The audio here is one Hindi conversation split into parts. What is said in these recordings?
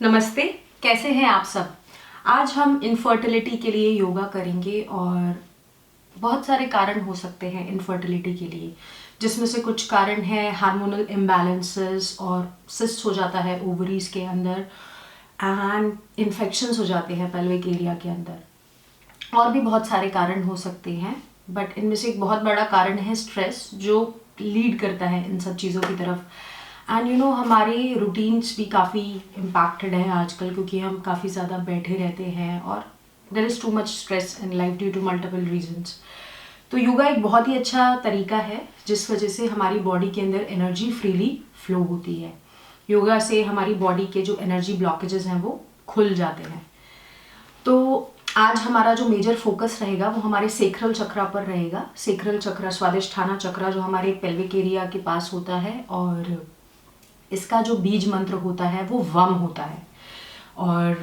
नमस्ते, कैसे हैं आप सब। आज हम इनफर्टिलिटी के लिए योगा करेंगे और बहुत सारे कारण हो सकते हैं इनफर्टिलिटी के लिए, जिसमें से कुछ कारण है हार्मोनल इम्बैलेंसेस और सिस्ट हो जाता है ओवरीज के अंदर एंड इन्फेक्शंस हो जाते हैं पेल्विक एरिया के अंदर। और भी बहुत सारे कारण हो सकते हैं, बट इनमें से एक बहुत बड़ा कारण है स्ट्रेस, जो लीड करता है इन सब चीज़ों की तरफ। एंड हमारे रूटीन्स भी काफ़ी इम्पैक्टेड है आजकल, क्योंकि हम काफ़ी ज़्यादा बैठे रहते हैं और there is too much stress in life due to multiple reasons. तो योगा एक बहुत ही अच्छा तरीका है जिस वजह से हमारी बॉडी के अंदर एनर्जी फ्रीली फ्लो होती है। योगा से हमारी बॉडी के जो एनर्जी ब्लॉकेजेस हैं वो खुल जाते हैं। तो आज हमारा जो मेजर फोकस रहेगा वो हमारे सेक्रल चक्रा पर रहेगा। सेक्रल चक्रा, स्वादिष्ठाना चक्रा, जो हमारे पेल्विक एरिया के पास होता है, और इसका जो बीज मंत्र होता है वो वम होता है। और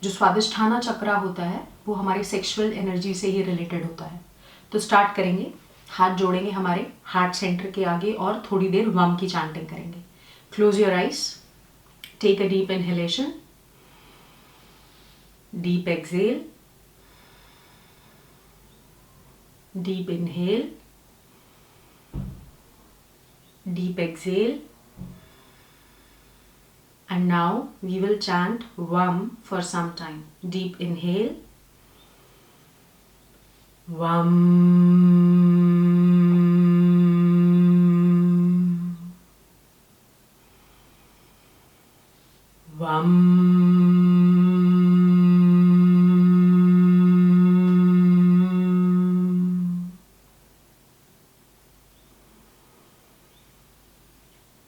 जो स्वादिष्ठाना चक्रा होता है वो हमारी सेक्सुअल एनर्जी से ही रिलेटेड होता है। तो स्टार्ट करेंगे, हाथ जोड़ेंगे हमारे हार्ट सेंटर के आगे और थोड़ी देर वम की चैंटिंग करेंगे। Close your eyes, take a deep inhalation, deep exhale, deep inhale, deep exhale, and now we will chant Vam for some time. Deep inhale, Vam, Vam,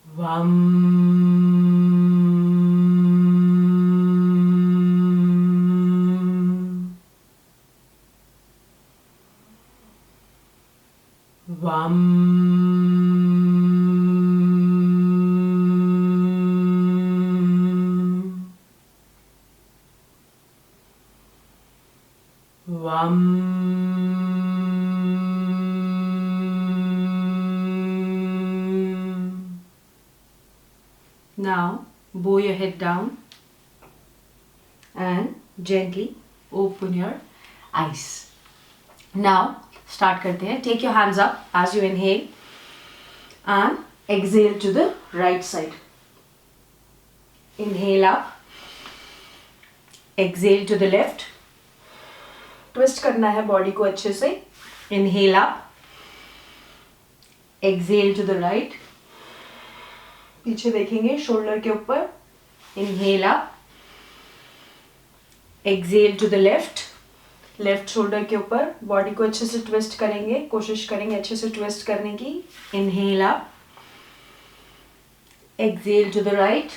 Vam. Vam. Vam. Now bow your head down and gently open your eyes. Now start करते हैं. Take your hands up as you inhale and exhale to the right side. Inhale up, exhale to the left. Twist करना है बॉडी को अच्छे से. Inhale up, exhale to the right. पीछे देखेंगे शोल्डर के ऊपर. Inhale up, exhale to the left. Left shoulder के ऊपर बॉडी को अच्छे से ट्विस्ट करेंगे, कोशिश करेंगे अच्छे से ट्विस्ट करने की. Inhale up, exhale to the right.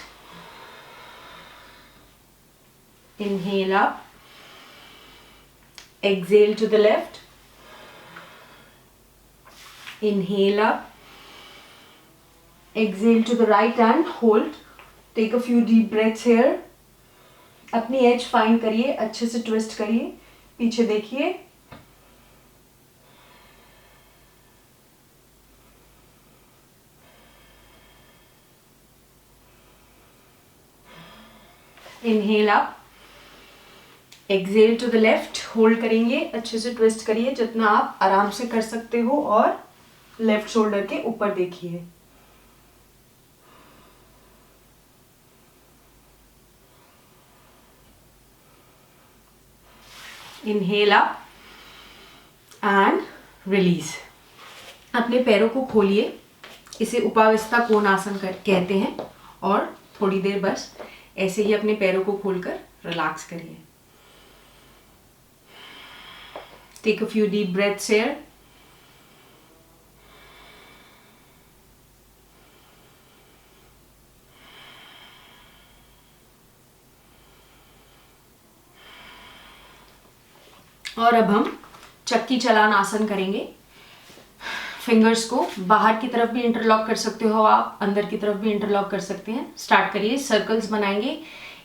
Inhale up, exhale to the left. Inhale up, exhale to the right and hold. Take a few deep breaths here. अपनी एज फाइंड करिए, अच्छे से ट्विस्ट करिए, पीछे देखिए. Inhale up, exhale to the left. Hold करेंगे, अच्छे से ट्विस्ट करिए जितना आप आराम से कर सकते हो और लेफ्ट शोल्डर के ऊपर देखिए. Inhale up and release. अपने पैरों को खोलिए, इसे उपावस्था कोणासन कहते हैं, और थोड़ी देर बस ऐसे ही अपने पैरों को खोलकर रिलैक्स करिए. Take a few deep breaths here. और अब हम चक्की चलान आसन करेंगे. फिंगर्स को बाहर की तरफ भी इंटरलॉक कर सकते हो आप, अंदर की तरफ भी इंटरलॉक कर सकते हैं. स्टार्ट करिए, सर्कल्स बनाएंगे.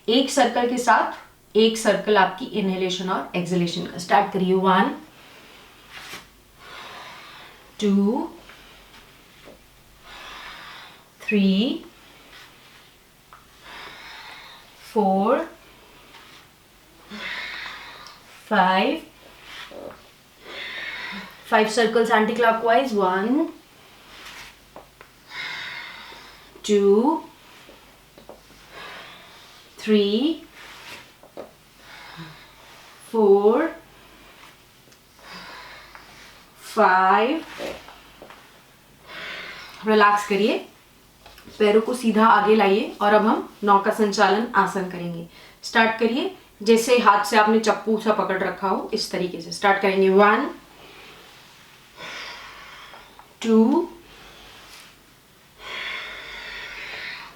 एक सर्कल के साथ एक सर्कल आपकी इनहेलेशन और एक्सहेलेशन का. स्टार्ट करिए. 1 2 3 4, 5. 5 circles anti-clockwise. 1, 2, 3, 4, 5. रिलैक्स करिए, पैरों को सीधा आगे लाइए और अब हम 9 का संचालन आसन करेंगे। स्टार्ट करिए, जैसे हाथ से आपने चप्पू सा पकड़ रखा हो इस तरीके से स्टार्ट करेंगे। 1, 2,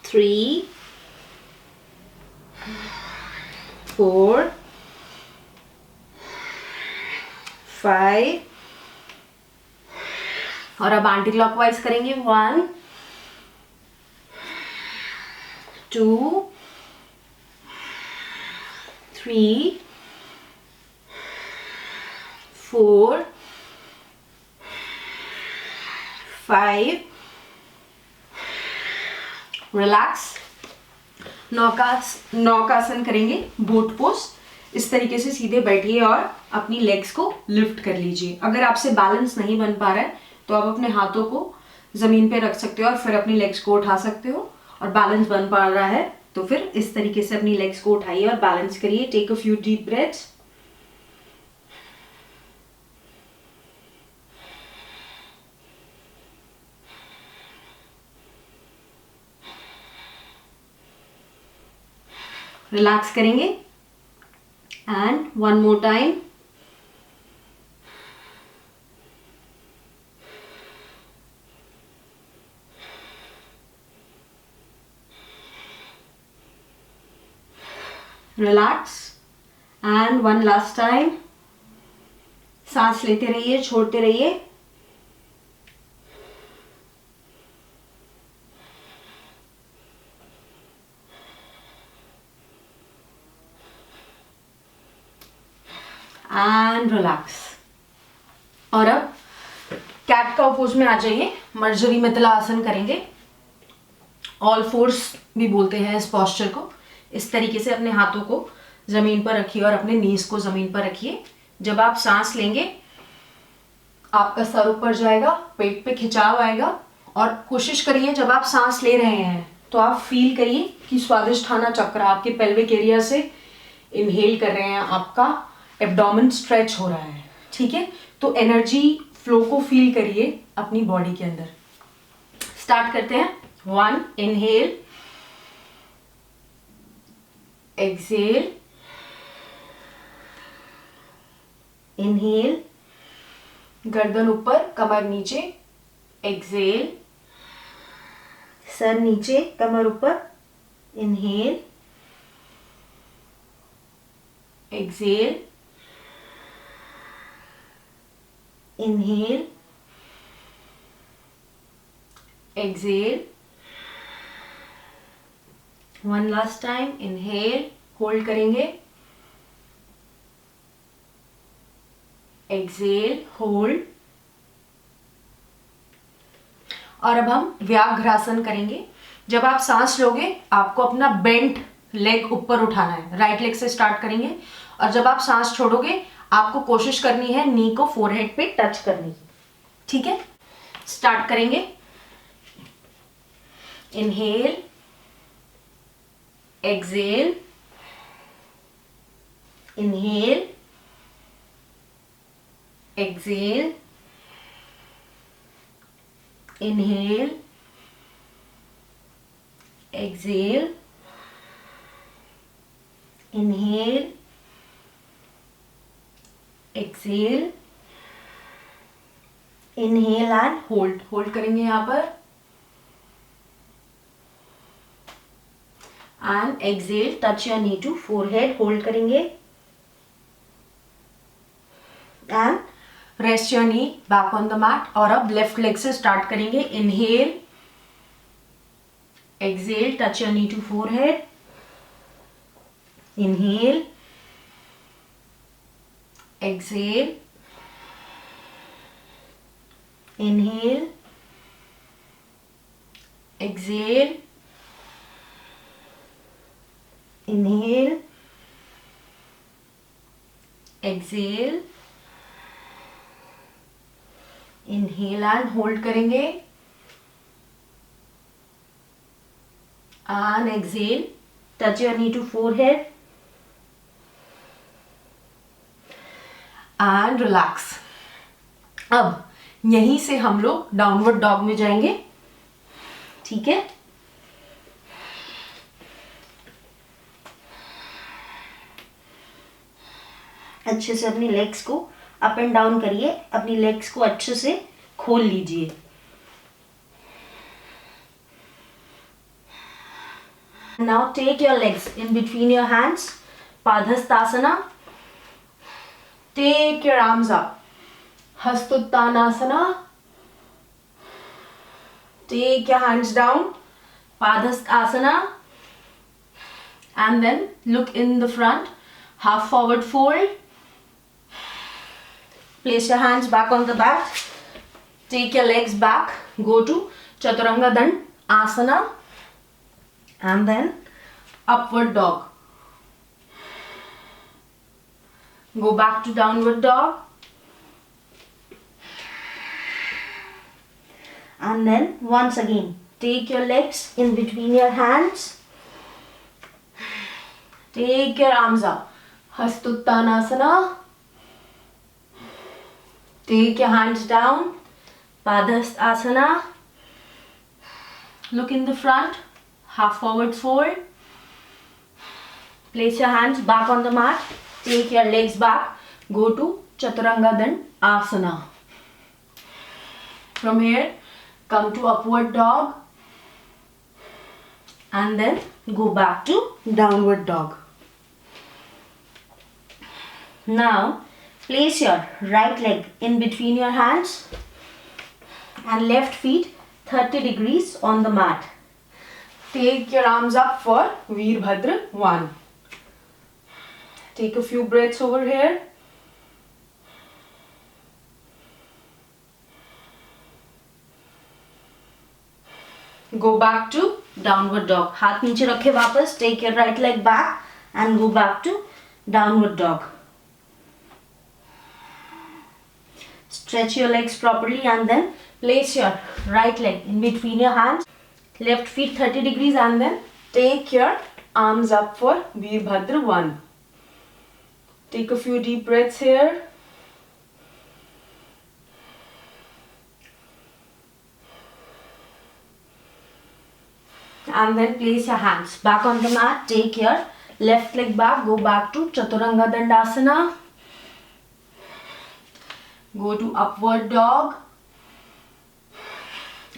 3, 4, 5 और अब एंटी क्लॉकवाइज करेंगे। 1, 2, 3, 4, 5. रिलैक्स। 9 का आसन करेंगे, बोट पोज। इस तरीके से सीधे बैठिए और अपनी लेग्स को लिफ्ट कर लीजिए। अगर आपसे बैलेंस नहीं बन पा रहा है तो आप अपने हाथों को जमीन पे रख सकते हो और फिर अपनी लेग्स को उठा सकते हो। और बैलेंस बन पा रहा है तो फिर इस तरीके से अपनी लेग्स को उठाइए और बैलेंस करिए। Take a few deep breaths. Relax करेंगे and one more time. Relax and one last time. सांस लेते रहिए, छोड़ते रहिए। And relax. और अब कैट काउ पोज में आ जाइए। मर्जरी मिथिला आसन करेंगे। ऑल फोर्स भी बोलते हैं इस पोस्चर को। इस तरीके से अपने हाथों को जमीन पर रखिए और अपने नीज को जमीन पर रखिए। जब आप सांस लेंगे आपका सर ऊपर जाएगा, पेट पे खिंचाव आएगा। और कोशिश करिए जब आप सांस ले रहे हैं तो आप फील करिए कि स्वादिष्ठाना चक्र आपके पेल्विक एरिया से इनहेल कर रहे हैं, आपका एब्डोमेन स्ट्रेच हो रहा है। ठीक है, तो एनर्जी फ्लो को फील करिए अपनी बॉडी के अंदर। स्टार्ट करते हैं। 1, इनहेल, एक्सेल, इनहेल, गर्दन ऊपर, कमर नीचे, एक्सेल, सर नीचे, कमर ऊपर, inhale, exhale, inhale, exhale, one last time. Inhale, hold करेंगे, एक्सेल, होल्ड। और अब हम व्याघ्रासन करेंगे। जब आप सांस लोगे आपको अपना बेंट लेग ऊपर उठाना है। राइट लेग से स्टार्ट करेंगे और जब आप सांस छोड़ोगे आपको कोशिश करनी है नी को फोरहेड पे टच करने की। ठीक है, स्टार्ट करेंगे। Inhale, exhale, inhale, exhale, inhale, exhale, inhale, exhale, inhale and hold. Hold करेंगे यहां पर and exhale, touch your knee to forehead, hold करेंगे and rest your knee back on the mat. और अब लेफ्ट लेग से स्टार्ट करेंगे। Inhale, exhale, touch your knee to forehead, inhale, exhale, inhale, exhale, Inhale, exhale, inhale and hold करेंगे and exhale, touch your knee to forehead and relax. अब यहीं से हम लोग डाउनवर्ड डॉग में जाएंगे, ठीक है? अच्छे से अपनी लेग्स को अप एंड डाउन करिए, अपनी लेग्स को अच्छे से खोल लीजिए. Now take your legs in between your hands, Padhastasana. Take your arms up, Hastuttanasana. Take your hands down, Padhastasana. And then look in the front, half forward fold. Place your hands back on the back. Take your legs back. Go to Chaturanga Dand Asana. And then upward dog. Go back to downward dog. And then once again, take your legs in between your hands. Take your arms up. Hastuttanasana. Take your hands down, Padhastasana. Look in the front, half forward fold. Place your hands back on the mat. Take your legs back. Go to Chaturanga Dand Asana. From here, come to upward dog. And then go back to downward dog. Now, place your right leg in between your hands and left feet 30 degrees on the mat. Take your arms up for Veerbhadra 1. Take a few breaths over here. Go back to downward dog. हाथ नीचे रखे वापस. Take your right leg back and go back to downward dog. Stretch your legs properly and then place your right leg in between your hands. Left feet 30 degrees and then take your arms up for Veerbhadra 1. Take a few deep breaths here. And then place your hands back on the mat. Take your left leg back. Go back to Chaturanga Dandasana. Go to upward dog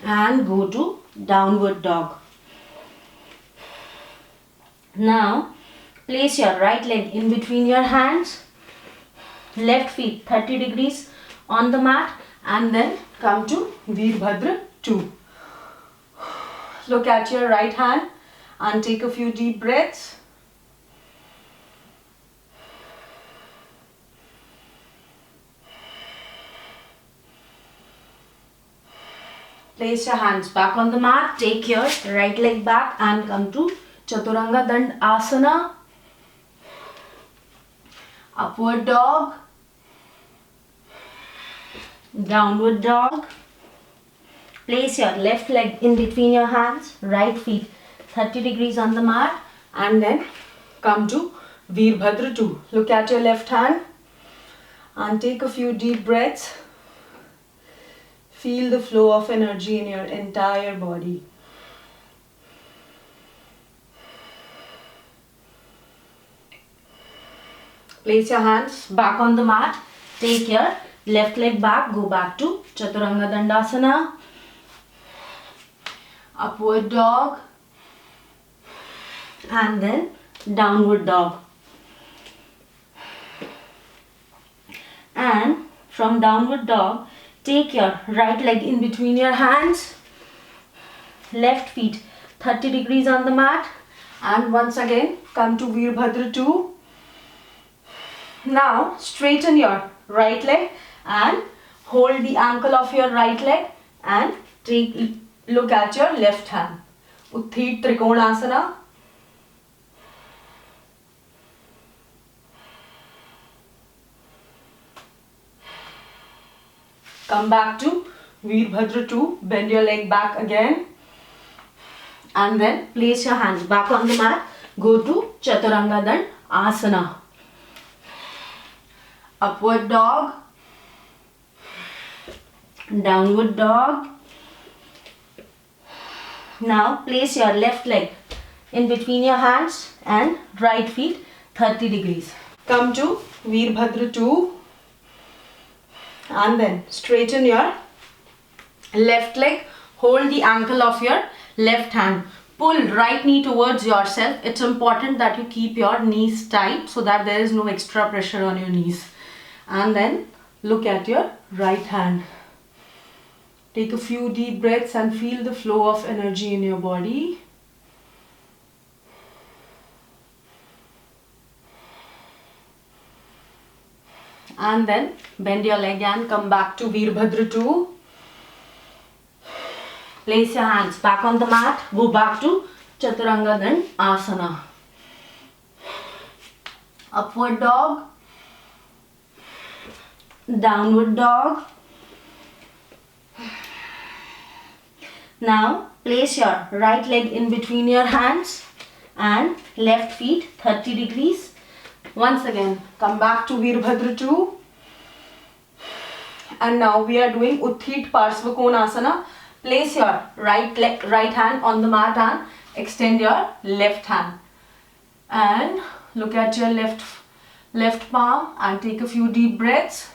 and go to downward dog. Now place your right leg in between your hands, left feet 30 degrees on the mat and then come to Veerbhadra 2. Look at your right hand and take a few deep breaths. Place your hands back on the mat. Take your right leg back and come to Chaturanga Dand Asana. Upward dog. Downward dog. Place your left leg in between your hands. Right feet 30 degrees on the mat. And then come to Veerbhadra 2. Look at your left hand and take a few deep breaths. Feel the flow of energy in your entire body. Place your hands back on the mat. Take your left leg back. Go back to Chaturanga Dandasana. Upward dog. And then downward dog. And from downward dog, take your right leg in between your hands, left feet 30 degrees on the mat and once again come to Veerbhadra 2. Now straighten your right leg and hold the ankle of your right leg and look at your left hand. Utthit Trikonasana. Come back to Veerbhadra 2. Bend your leg back again. And then place your hands back on the mat. Go to Chaturanga Dand Asana. Upward dog. Downward dog. Now place your left leg in between your hands and right feet 30 degrees. Come to Veerbhadra 2 and then straighten your left leg. Hold the ankle of your left hand. Pull right knee towards yourself. It's important that you keep your knees tight so that there is no extra pressure on your knees. And then look at your right hand. Take a few deep breaths and feel the flow of energy in your body. And then bend your leg and come back to Veerbhadra 2. Place your hands back on the mat. Go back to Chaturanga Dand Asana. Upward dog. Downward dog. Now place your right leg in between your hands and left feet 30 degrees. Once again, come back to Veerbhadra 2. And now we are doing Utthit Parshvakonasana. Place your right hand on the mat and extend your left hand. And look at your left palm and take a few deep breaths.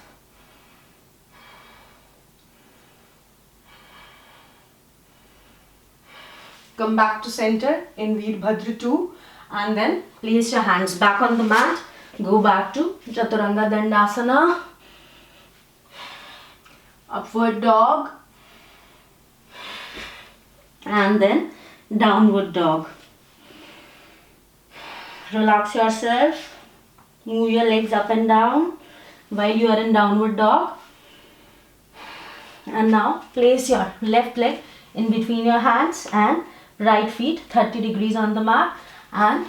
Come back to center in Veerbhadra 2 and then place your hands back on the mat. Go back to Chaturanga Dandasana. Upward dog. And then downward dog. Relax yourself. Move your legs up and down while you are in downward dog. And now place your left leg in between your hands and right feet 30 degrees on the mat and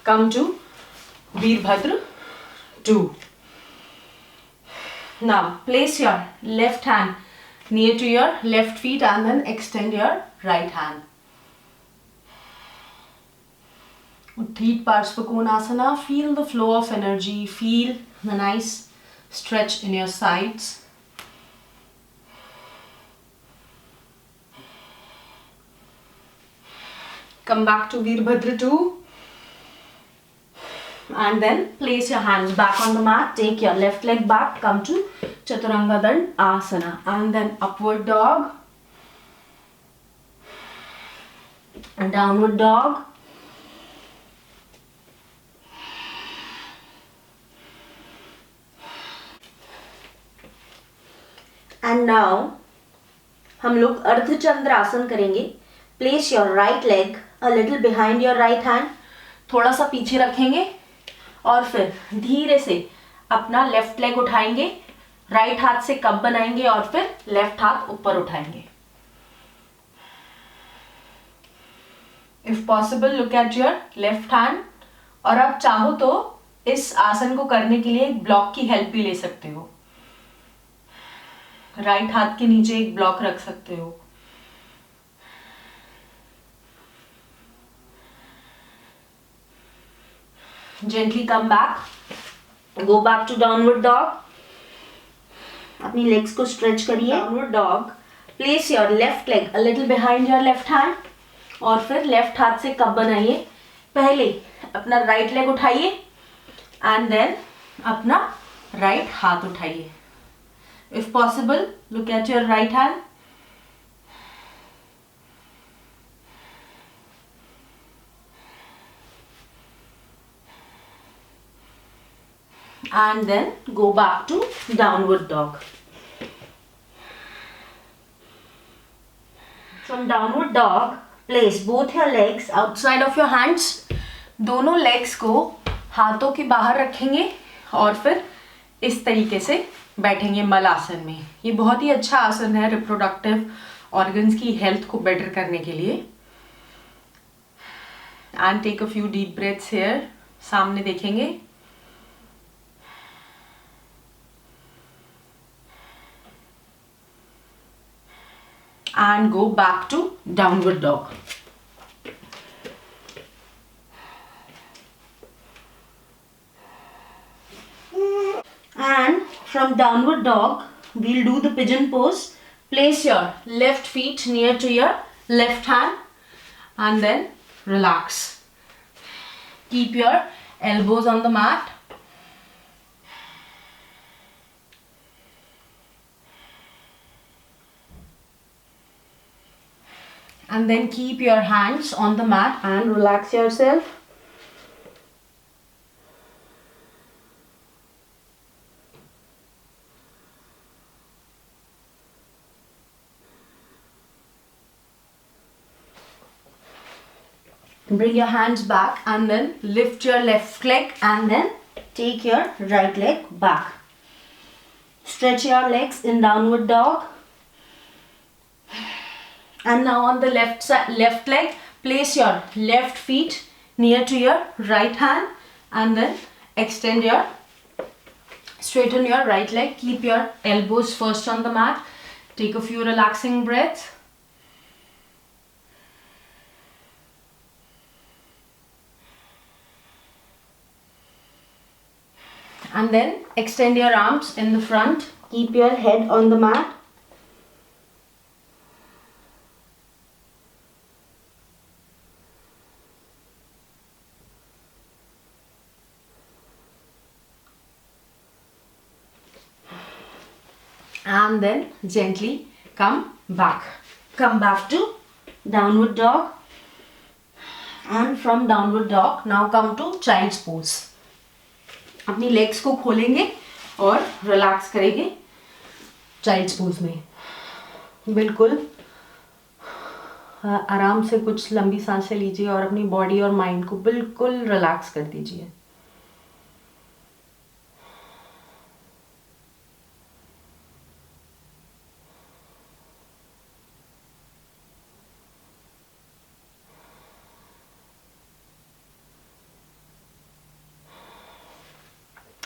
come to Veerbhadra 2. Now place your left hand near to your left feet and then extend your right hand. Utthit Parshvakonasana. Feel the flow of energy. Feel the nice stretch in your sides. Come back to Veerbhadra 2 and then place your hands back on the mat. Take your left leg back. Come to Chaturanga Dand Asana and then upward dog and downward dog. And now हम लोग अर्धचंद्र आसन करेंगे. Place your right leg a little behind your right hand. थोड़ा सा पीछे रखेंगे और फिर धीरे से अपना लेफ्ट लेग उठाएंगे. राइट हाथ से कप बनाएंगे और फिर लेफ्ट हाथ ऊपर उठाएंगे. If possible, look at your left hand. और आप चाहो तो इस आसन को करने के लिए एक ब्लॉक की हेल्प भी ले सकते हो. राइट हाथ के नीचे एक ब्लॉक रख सकते हो. Gently come back. Go back to downward dog. अपनी legs को stretch करिए. Downward dog. Place your left leg a little behind your left hand. और फिर left हाथ से कप बनाइए. पहले अपना right leg उठाइए and then अपना right हाथ उठाइए. If possible, look at your right hand. And then go back to downward dog. From downward dog, place both your legs outside of your hands. दोनों legs को हाथों के बाहर रखेंगे और फिर इस तरीके से बैठेंगे मलासन में. ये बहुत ही अच्छा आसन है रिप्रोडक्टिव ऑर्गन्स की हेल्थ को बेटर करने के लिए. And take a few deep breaths here. सामने देखेंगे. and go back to downward dog. And from downward dog, we'll do the pigeon pose. Place your left feet near to your left hand and then relax. Keep your elbows on the mat. And then keep your hands on the mat and relax yourself. Bring your hands back and then lift your left leg and then take your right leg back. Stretch your legs in downward dog. And now on the left leg, place your left feet near to your right hand and then straighten your right leg. Keep your elbows first on the mat. Take a few relaxing breaths. And then extend your arms in the front. Keep your head on the mat. And then gently come back. Come back to downward dog. And from downward dog, now come to child's pose. अपनी लेग्स को खोलेंगे और रिलैक्स करेंगे चाइल्ड्स पोज में. बिल्कुल आराम से कुछ लंबी सांसें लीजिए और अपनी बॉडी और माइंड को बिल्कुल रिलैक्स कर दीजिए.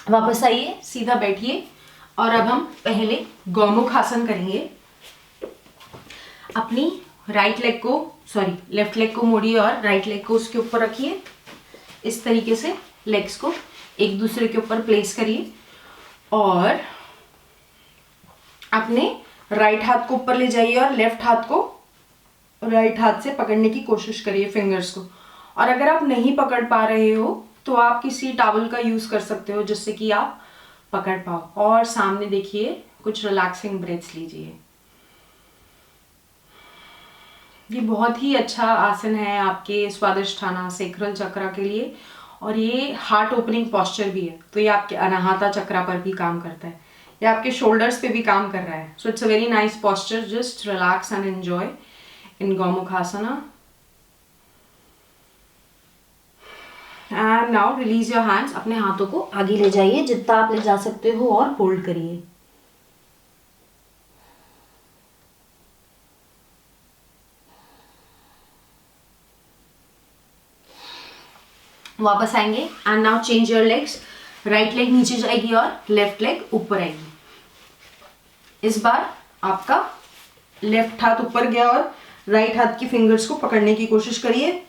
वापस आइए, सीधा बैठिए और अब हम पहले गौमुख आसन करेंगे. अपनी लेफ्ट लेग को मोड़िए और राइट लेग को उसके ऊपर रखिए. इस तरीके से लेग्स को एक दूसरे के ऊपर प्लेस करिए और अपने राइट हाथ को ऊपर ले जाइए और लेफ्ट हाथ को राइट हाथ से पकड़ने की कोशिश करिए फिंगर्स को. और अगर आप नहीं पकड़ पा रहे हो तो आप किसी टॉवल का यूज कर सकते हो जिससे कि आप पकड़ पाओ. और सामने देखिए, कुछ रिलैक्सिंग ब्रेथ्स लीजिए. ये बहुत ही अच्छा आसन है आपके स्वादिष्ठाना सेक्रल चक्रा के लिए और ये हार्ट ओपनिंग पोस्चर भी है. तो ये आपके अनाहता चक्रा पर भी काम करता है. ये आपके शोल्डर्स पे भी काम कर रहा है. So it's a very nice posture. Just relax and enjoy in Gomukh asana. And now release your hands. अपने हाथों को आगे ले जाइए जितना आप ले जा सकते हो और होल्ड करिए. वापस आएंगे and now change your legs. Right leg नीचे जाएगी और लेफ्ट लेग ऊपर आएगी. इस बार आपका लेफ्ट हाथ ऊपर गया और राइट हाथ की फिंगर्स को पकड़ने की कोशिश करिए.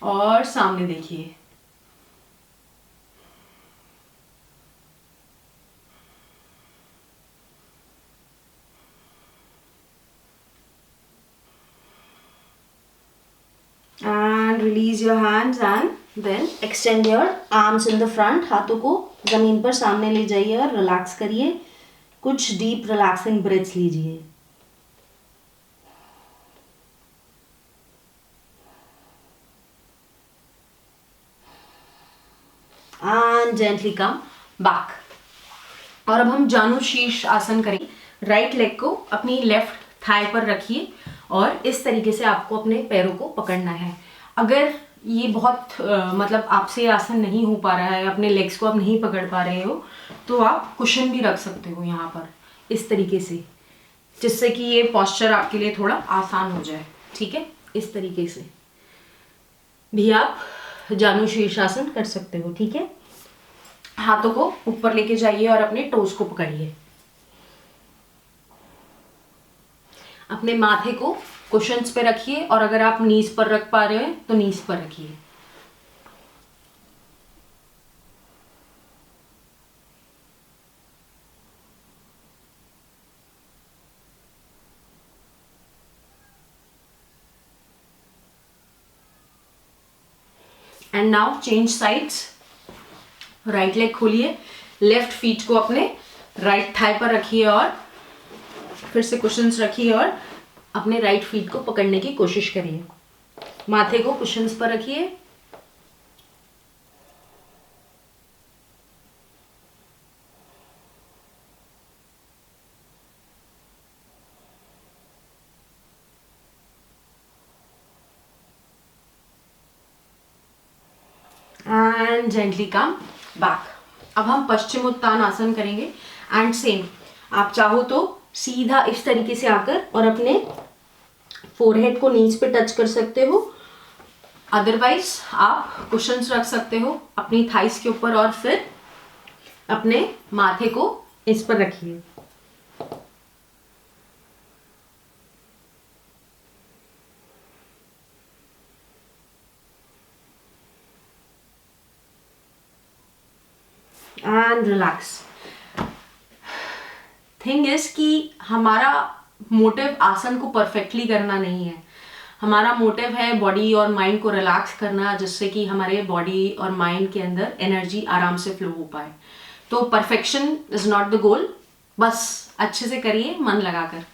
और सामने देखिए. And release your hands and then extend your arms in the front. हाथों को जमीन पर सामने ले जाइए और रिलैक्स करिए. कुछ डीप रिलैक्सिंग ब्रेथ्स लीजिए. And gently come back. और अब हम जानु शीर्ष आसन करेंगे. राइट लेग को अपनी लेफ्ट थाई पर रखिए और इस तरीके से आपको अपने पैरों को पकड़ना है. अगर ये बहुत मतलब आपसे आसन नहीं हो पा रहा है, अपने लेग्स को आप नहीं पकड़ पा रहे हो, तो आप कुशन भी रख सकते हो यहाँ पर इस तरीके से, जिससे कि ये पोस्चर आपके लिए थोड़ा आसान हो जाए. ठीक है, इस तरीके से भी आप जानु शीर्षासन कर सकते हो. ठीक है, हाथों को ऊपर लेके जाइए और अपने टोज को पकड़िए। अपने माथे को कुशन्स पे रखिए और अगर आप नीज पर रख पा रहे हैं तो नीज पर रखिए। And now change sides. Right leg खोलिए, लेफ्ट फीट को अपने राइट थाई पर रखिए और फिर से कुशन्स रखिए और अपने राइट फीट को पकड़ने की कोशिश करिए। माथे को कुशन्स पर रखिए। And gently come back. अब हम पश्चिमोत्तान आसन करेंगे एंड सेम आप चाहो तो सीधा इस तरीके से आकर और अपने फोरहेड को नीज पे टच कर सकते हो, अदरवाइज आप कुशन्स रख सकते हो अपनी थाइस के ऊपर और फिर अपने माथे को इस पर रखिए। And relax. थिंग इज कि हमारा मोटिव आसन को परफेक्टली करना नहीं है, हमारा मोटिव है बॉडी और माइंड को रिलैक्स करना, जिससे कि हमारे बॉडी और माइंड के अंदर एनर्जी आराम से फ्लो हो पाए। तो perfection is not the goal, बस अच्छे से करिए मन लगाकर।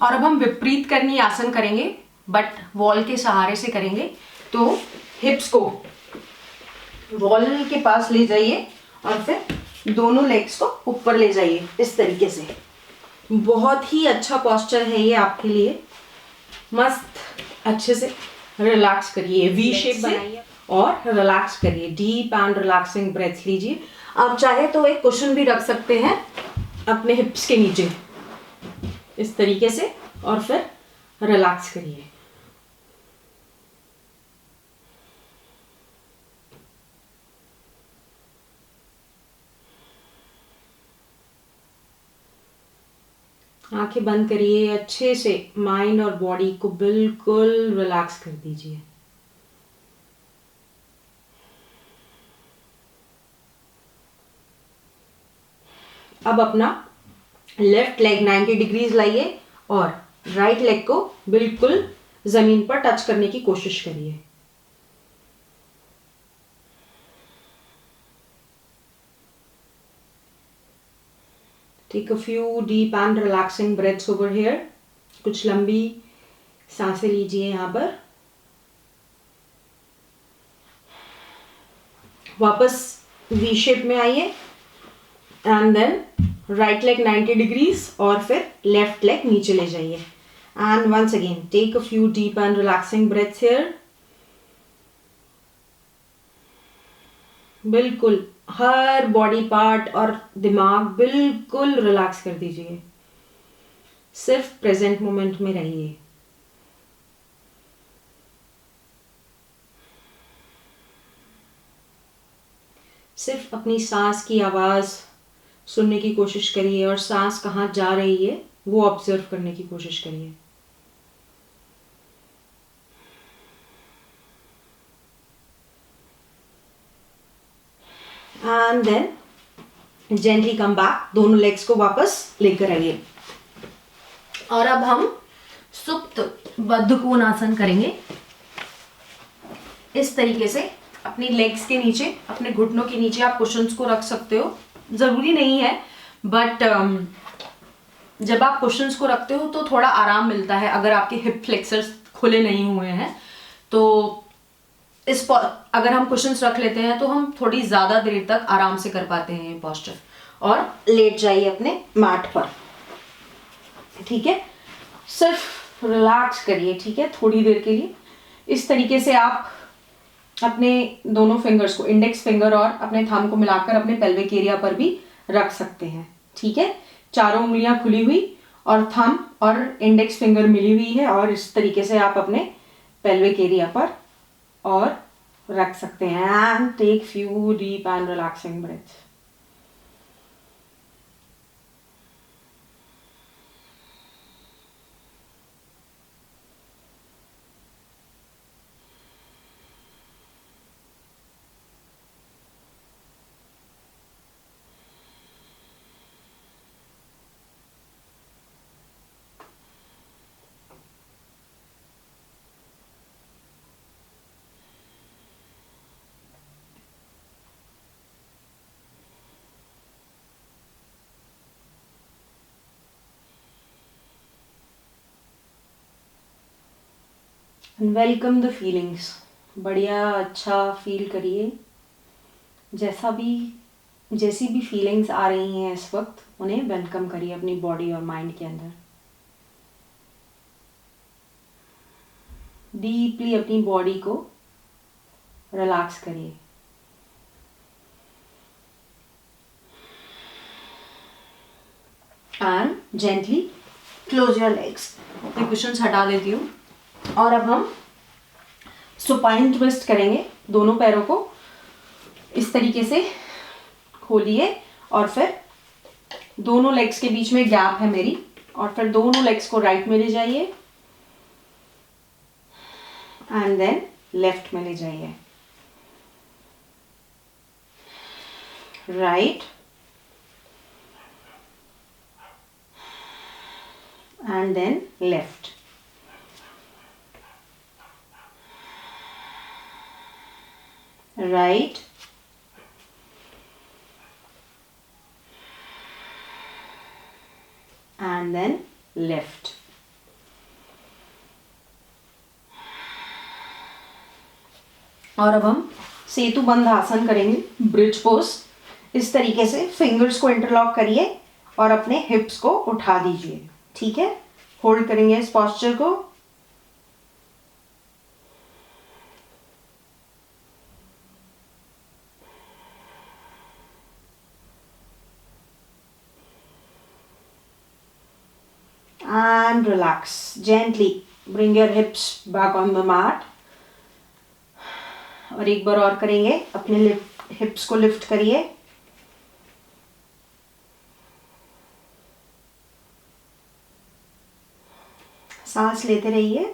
और अब हम विपरीत करनी आसन करेंगे बट वॉल के सहारे से करेंगे। तो हिप्स को वॉल के पास ले जाइए और फिर दोनों लेग्स को ऊपर ले जाइए इस तरीके से। बहुत ही अच्छा पोस्चर है ये आपके लिए। मस्त अच्छे से रिलैक्स करिए, वी शेप बनाइए और रिलैक्स करिए। डीप एंड रिलैक्सिंग ब्रेथ लीजिए। आप चाहे तो एक कुशन भी रख सकते हैं अपने हिप्स के नीचे इस तरीके से और फिर रिलैक्स करिए। आंखें बंद करिए, अच्छे से माइंड और बॉडी को बिल्कुल रिलैक्स कर दीजिए। अब अपना लेफ्ट लेग 90 डिग्रीज लाइए और राइट लेग को बिल्कुल जमीन पर टच करने की कोशिश करिए। Take a few deep and relaxing breaths over here. कुछ लंबी सांसें लीजिए यहाँ पर। वापस वी शेप में आइए and then right leg 90 degrees और फिर लेफ्ट लेग नीचे ले जाइए। And once again take a few deep and relaxing breaths here. बिल्कुल हर बॉडी पार्ट और दिमाग बिल्कुल रिलैक्स कर दीजिए। सिर्फ प्रेजेंट मोमेंट में रहिए। सिर्फ अपनी सांस की आवाज सुनने की कोशिश करिए और सांस कहाँ जा रही है वो ऑब्जर्व करने की कोशिश करिए। And then gently come back. दोनों लेग्स को वापस लेकर आइए और अब हम सुप्त बद्ध कोणासन करेंगे। इस तरीके से अपनी लेग्स के नीचे, अपने घुटनों के नीचे आप कुशन्स को रख सकते हो। जरूरी नहीं है बट जब आप कुशन्स को रखते हो तो थोड़ा आराम मिलता है। अगर आपके हिप फ्लेक्सर्स खुले नहीं हुए हैं तो अगर हम कुशन्स रख लेते हैं तो हम थोड़ी ज्यादा देर तक आराम से कर पाते हैं ये पोस्चर। और लेट जाइए अपने मैट पर, ठीक है। सिर्फ रिलैक्स करिए, ठीक है, थोड़ी देर के लिए। इस तरीके से आप अपने दोनों फिंगर्स को, इंडेक्स फिंगर और अपने थंब को मिलाकर अपने पेल्विक एरिया पर भी रख सकते हैं, ठीक है। चारों उंगलियां खुली हुई और थंब और इंडेक्स फिंगर मिली हुई है और इस तरीके से आप अपने पेल्विक एरिया पर और रख सकते हैं and take few deep and relaxing breaths. Welcome the feelings. बढ़िया अच्छा फील करिए. जैसी भी फीलिंग्स आ रही हैं इस वक्त, उन्हें वेलकम करिए अपनी बॉडी और माइंड के अंदर. डीपली अपनी बॉडी को रिलैक्स करिए. And gently close your legs. मैं कुशन्स हटा देती हूँ और अब हम सुपाइन ट्विस्ट करेंगे. दोनों पैरों को इस तरीके से खोलिए और फिर दोनों लेग्स के बीच में गैप है मेरी, और फिर दोनों लेग्स को राइट में ले जाइए एंड देन लेफ्ट में ले जाइए. Right and then left. Right and then left. और अब हम सेतु बंध आसन करेंगे, ब्रिज पोज. इस तरीके से फिंगर्स को इंटरलॉक करिए और अपने हिप्स को उठा दीजिए. ठीक है, होल्ड करेंगे इस पोस्चर को. And relax. Gently bring your hips back on the mat. और एक बार और करेंगे. अपने हिप्स को लिफ्ट करिए. सांस लेते रहिए.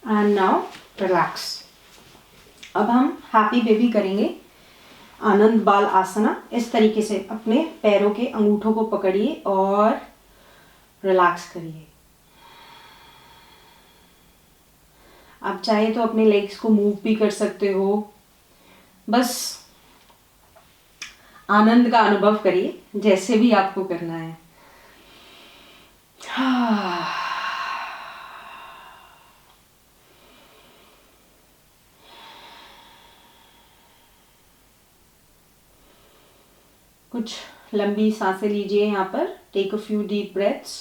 And now relax. अब हम हैप्पी बेबी करेंगे, आनंद बाल आसना. इस तरीके से अपने पैरों के अंगूठों को पकड़िए और रिलैक्स करिए. आप चाहे तो अपने लेग्स को मूव भी कर सकते हो. बस आनंद का अनुभव करिए, जैसे भी आपको करना है. कुछ लंबी सांसें लीजिए यहाँ पर. Take a few deep breaths.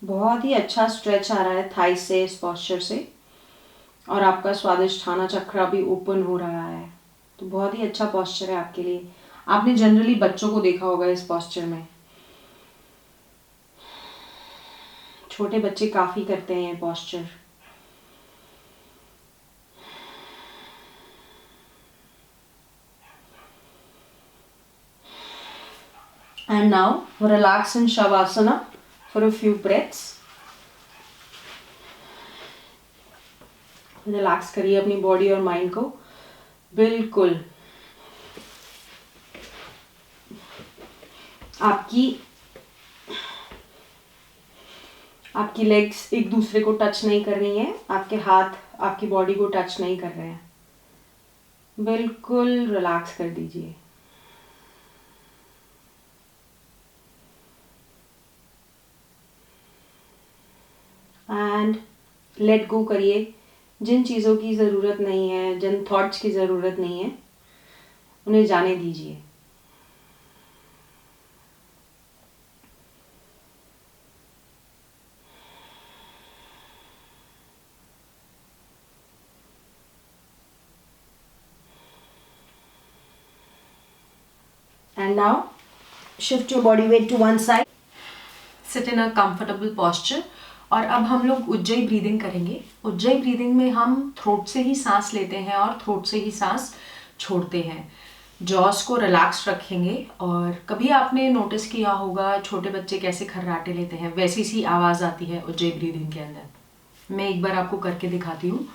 बहुत ही अच्छा स्ट्रेच आ रहा है थाई से, इस पोस्चर से, और आपका स्वादिष्ठाना चक्र भी ओपन हो रहा है. तो बहुत ही अच्छा पोस्चर है आपके लिए. आपने जनरली बच्चों को देखा होगा इस पोस्चर में. छोटे बच्चे काफ़ी करते हैं ये posture. And now relax in Shavasana for a few breaths. Relax करिए अपनी बॉडी और माइंड को बिल्कुल. आपकी लेग्स एक दूसरे को टच नहीं कर रही हैं. आपके हाथ आपकी बॉडी को टच नहीं कर रहे हैं. बिल्कुल रिलैक्स कर दीजिए. एंड लेट गो करिए. जिन चीज़ों की ज़रूरत नहीं है, जिन थॉट्स की ज़रूरत नहीं है, उन्हें जाने दीजिए. And now shift your body weight to one side. Sit in a comfortable posture. और अब हम लोग उज्जयी ब्रीदिंग करेंगे। उज्जयी ब्रीदिंग में हम थ्रोट से ही सांस लेते हैं और थ्रोट से ही सांस छोड़ते हैं। जॉस को रिलैक्स रखेंगे। और कभी आपने नोटिस किया होगा छोटे बच्चे कैसे खर्राटे लेते हैं, वैसी सी आवाज़ आती है उज्जयी ब्रीदिंग के अंदर। मैं एक बार आपको करके दिखाती हूँ।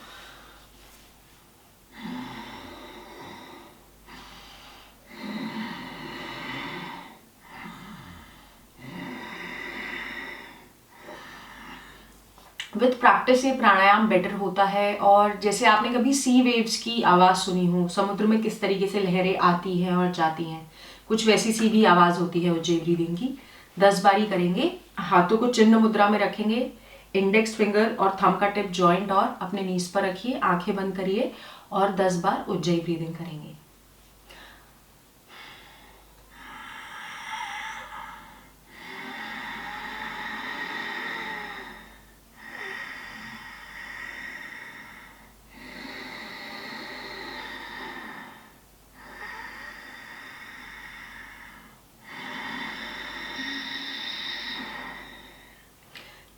विथ प्रैक्टिस ये प्राणायाम बेटर होता है। और जैसे आपने कभी सी वेव्स की आवाज़ सुनी हो, समुद्र में किस तरीके से लहरें आती हैं और जाती हैं, कुछ वैसी सी भी आवाज़ होती है उज्जयी ब्रीदिंग की। 10 बारी करेंगे। हाथों को चिन्ह मुद्रा में रखेंगे। इंडेक्स फिंगर और थंब का टिप जॉइंट और अपने नीज पर रखिए। आंखें बंद करिए और 10 बार उज्जयी ब्रीदिंग करेंगे।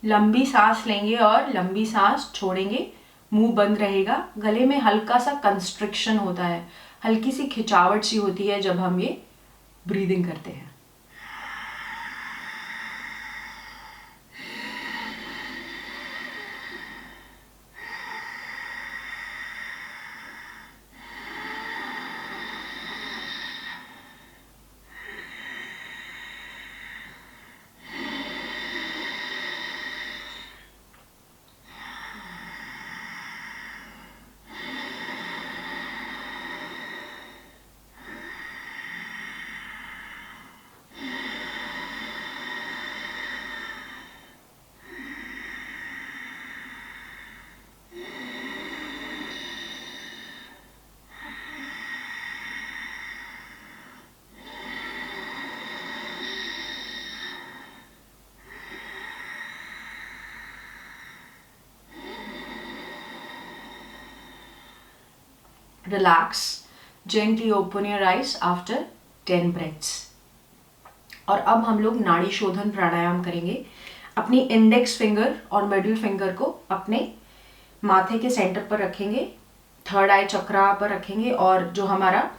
लंबी सांस लेंगे और लंबी सांस छोड़ेंगे। मुंह बंद रहेगा। गले में हल्का सा कंस्ट्रिक्शन होता है, हल्की सी खिंचावट सी होती है जब हम ये ब्रीदिंग करते हैं। Relax. Gently open your eyes after 10 breaths. और अब हम लोग नाड़ी शोधन प्राणायाम करेंगे। अपनी इंडेक्स फिंगर और मिडिल फिंगर को अपने माथे के सेंटर पर रखेंगे। थर्ड आई चक्रा पर रखेंगे और जो हमारा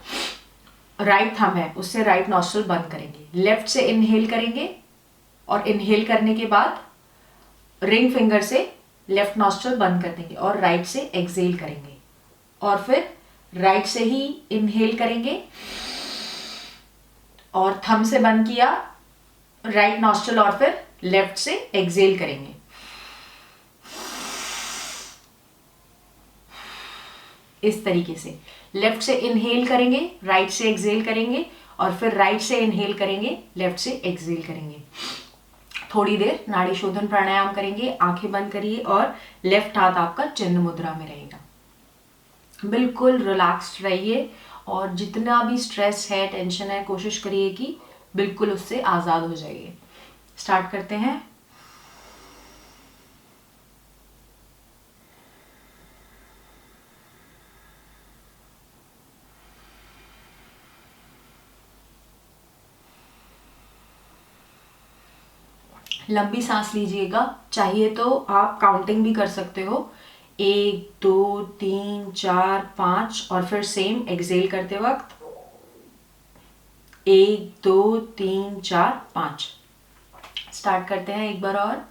राइट थंब है उससे राइट नॉस्ट्रल बंद करेंगे। लेफ्ट से इनहेल करेंगे और इनहेल करने के बाद रिंग फिंगर से लेफ्ट नॉस्ट्रल बंद कर देंगे और राइट से एक्सहेल करेंगे। और फिर राइट से ही इनहेल करेंगे और थंब से बंद किया राइट नॉस्ट्रल और फिर लेफ्ट से एक्सहेल करेंगे। इस तरीके से लेफ्ट से इनहेल करेंगे, राइट से एक्सहेल करेंगे और फिर राइट से इनहेल करेंगे, लेफ्ट से एक्सहेल करेंगे। थोड़ी देर नाड़ी शोधन प्राणायाम करेंगे। आंखें बंद करिए और लेफ्ट हाथ आपका चिन्ह मुद्रा में रहेगा। बिल्कुल रिलैक्स्ड रहिए और जितना भी स्ट्रेस है, टेंशन है, कोशिश करिए कि बिल्कुल उससे आज़ाद हो जाइए। स्टार्ट करते हैं। लंबी सांस लीजिएगा। चाहिए तो आप काउंटिंग भी कर सकते हो, 1 2 3 4 5 और फिर सेम एक्सहेल करते वक्त 1 2 3 4 5। स्टार्ट करते हैं एक बार और।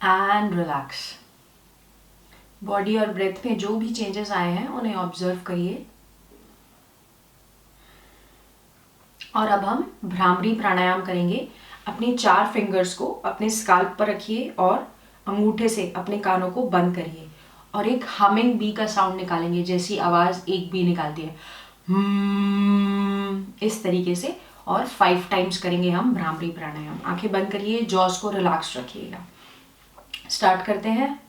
And relax. बॉडी और ब्रेथ में जो भी चेंजेस आए हैं उन्हें ऑब्जर्व करिए। और अब हम भ्रामरी प्राणायाम करेंगे। अपने 4 फिंगर्स को अपने स्काल्प पर रखिए और अंगूठे से अपने कानों को बंद करिए और एक हमिंग बी का साउंड निकालेंगे, जैसी आवाज एक बी निकालती है, इस तरीके से। और 5 टाइम्स करेंगे हम भ्रामरी प्राणायाम। आंखें बंद करिए, जॉस को रिलैक्स रखिएगा। स्टार्ट करते हैं।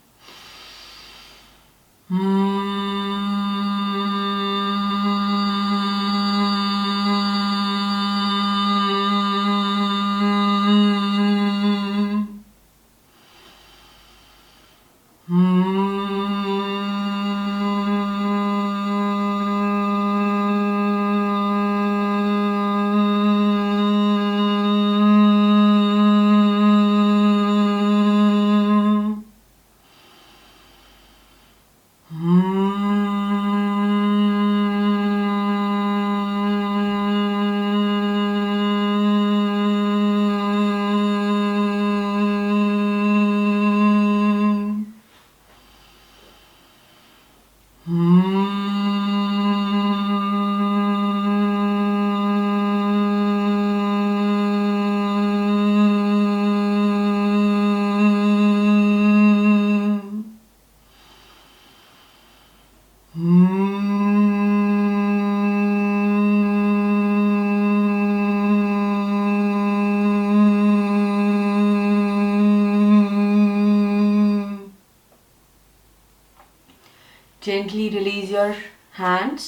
Gently release your hands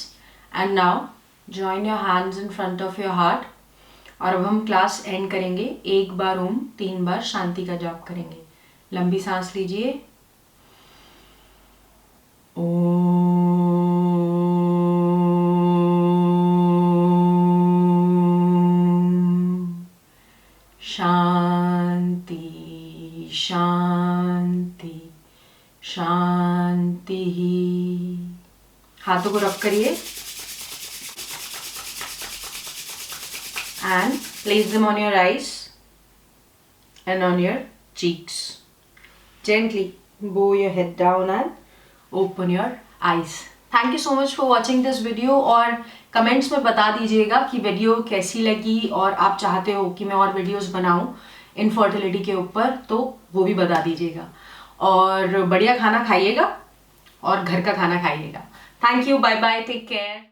and now join your hands in front of your heart। और अब हम क्लास एंड करेंगे। 1 बार ओम, 3 बार शांति का जाप करेंगे। लंबी सांस लीजिए। शांति शांति शांति। हाथों को रब करिए and place them on your eyes and on your cheeks. Gently bow your head down and open your eyes. Thank you so much for watching this video। और कमेंट्स में बता दीजिएगा कि वीडियो कैसी लगी और आप चाहते हो कि मैं और वीडियोस बनाऊं इनफर्टिलिटी के ऊपर, तो वो भी बता दीजिएगा। और बढ़िया खाना खाइएगा और घर का खाना खाइएगा। Thank you, bye bye, take care.